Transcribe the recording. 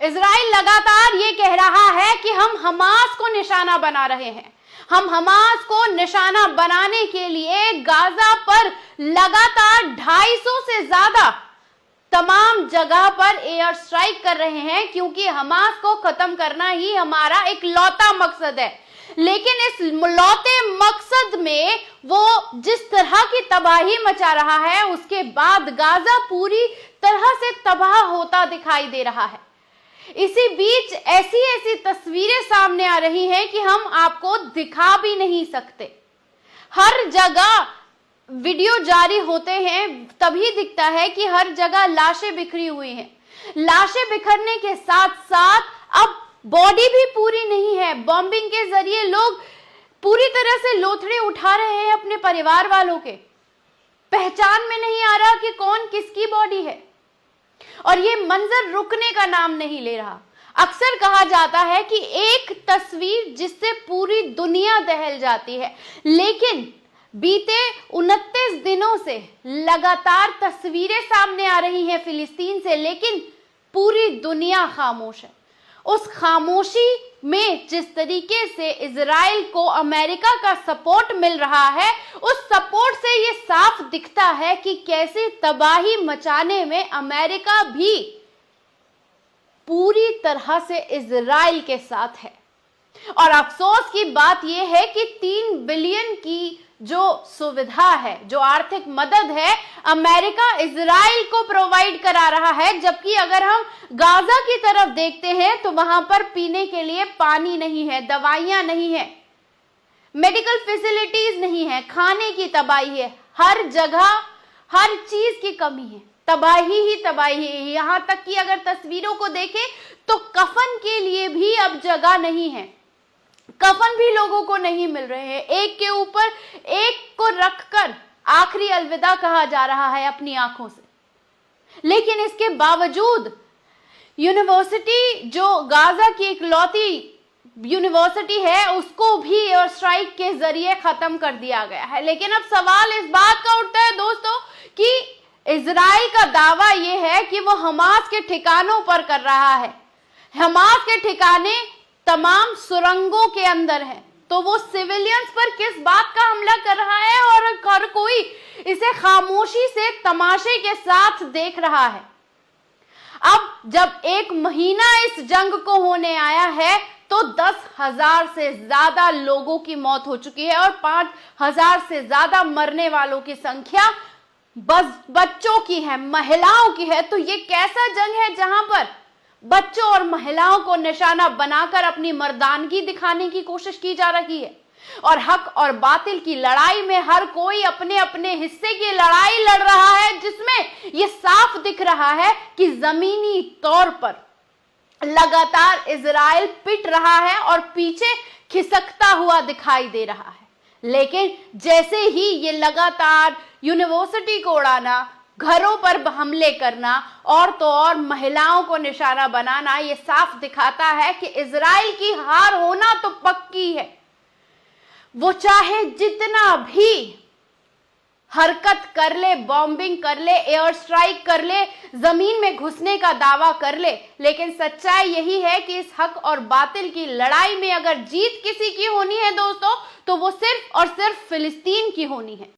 Israel लगातार ये कह रहा है कि हम हमास को निशाना बना रहे हैं। हम हमास को निशाना बनाने के लिए गाजा पर लगातार 250 से ज्यादा तमाम जगह पर एयर स्ट्राइक कर रहे हैं, क्योंकि हमास को खत्म करना ही हमारा एक लौता मकसद है। लेकिन इस लौते मकसद में वो जिस तरह की तबाही मचा रहा है, उसके बाद गाजा पूरी तरह से तबाह होता दिखाई दे रहा है। इसी बीच ऐसी ऐसी तस्वीरें सामने आ रही हैं कि हम आपको दिखा भी नहीं सकते। हर जगह वीडियो जारी होते हैं तभी दिखता है कि हर जगह लाशें बिखरी हुई हैं। लाशें बिखरने के साथ साथ अब बॉडी भी पूरी नहीं है। बॉम्बिंग के जरिए लोग पूरी तरह से लोथड़े उठा रहे हैं अपने परिवार वालों के। पहचान में नहीं आ रहा कि कौन किसकी बॉडी है, और ये मंजर रुकने का नाम नहीं ले रहा। अक्सर कहा जाता है कि एक तस्वीर जिससे पूरी दुनिया दहल जाती है, लेकिन बीते 29 दिनों से लगातार तस्वीरें सामने आ रही हैं फिलिस्तीन से, लेकिन पूरी दुनिया खामोश है। उस खामोशी में जिस तरीके से इजराइल को अमेरिका का सपोर्ट मिल रहा है, उस सपोर्ट से ये साफ दिखता है कि कैसे तबाही मचाने में अमेरिका भी पूरी तरह से इजराइल के साथ है। और अफसोस की बात यह है कि 3 बिलियन की जो सुविधा है, जो आर्थिक मदद है, अमेरिका इजराइल को प्रोवाइड करा रहा है, जबकि अगर हम गाजा की तरफ देखते हैं तो वहां पर पीने के लिए पानी नहीं है, दवाइयां नहीं है, मेडिकल फैसिलिटीज नहीं है, खाने की तबाही है। हर जगह हर चीज की कमी है, तबाही ही तबाही है। यहां तक कि अगर तस्वीरों को देखें तो कफन के लिए भी अब जगह नहीं है। कफन भी लोगों को नहीं मिल रहे हैं। एक के ऊपर एक को रखकर आखिरी अलविदा कहा जा रहा है अपनी आंखों से। लेकिन इसके बावजूद यूनिवर्सिटी, जो गाजा की इकलौती यूनिवर्सिटी है, उसको भी एयर स्ट्राइक के जरिए खत्म कर दिया गया है। लेकिन अब सवाल इस बात का उठता है दोस्तों कि इजराइल का दावा यह है कि वो हमास के ठिकानों पर कर रहा है। हमास के ठिकाने तमाम सुरंगों के अंदर है, तो वो सिविलियंस पर किस बात का हमला कर रहा है, और हर कोई इसे खामोशी से तमाशे के साथ देख रहा है। अब जब 1 महीना इस जंग को होने आया है तो 10,000 से ज्यादा लोगों की मौत हो चुकी है, और 5,000 से ज्यादा मरने वालों की संख्या बच्चों की है, महिलाओं की है। तो ये कैसा जंग है जहां पर बच्चों और महिलाओं को निशाना बनाकर अपनी मर्दानगी दिखाने की कोशिश की जा रही है। और हक और बातिल की लड़ाई में हर कोई अपने अपने हिस्से की लड़ाई लड़ रहा है, जिसमें यह साफ दिख रहा है कि जमीनी तौर पर लगातार इजराइल पिट रहा है और पीछे खिसकता हुआ दिखाई दे रहा है। लेकिन जैसे ही ये लगातार यूनिवर्सिटी को उड़ाना, घरों पर हमले करना और तो और महिलाओं को निशाना बनाना, ये साफ दिखाता है कि इजराइल की हार होना तो पक्की है। वो चाहे जितना भी हरकत कर ले, बॉम्बिंग कर ले, एयर स्ट्राइक कर ले, जमीन में घुसने का दावा कर ले, लेकिन सच्चाई यही है कि इस हक और बातिल की लड़ाई में अगर जीत किसी की होनी है दोस्तों, तो वो सिर्फ और सिर्फ फिलिस्तीन की होनी है।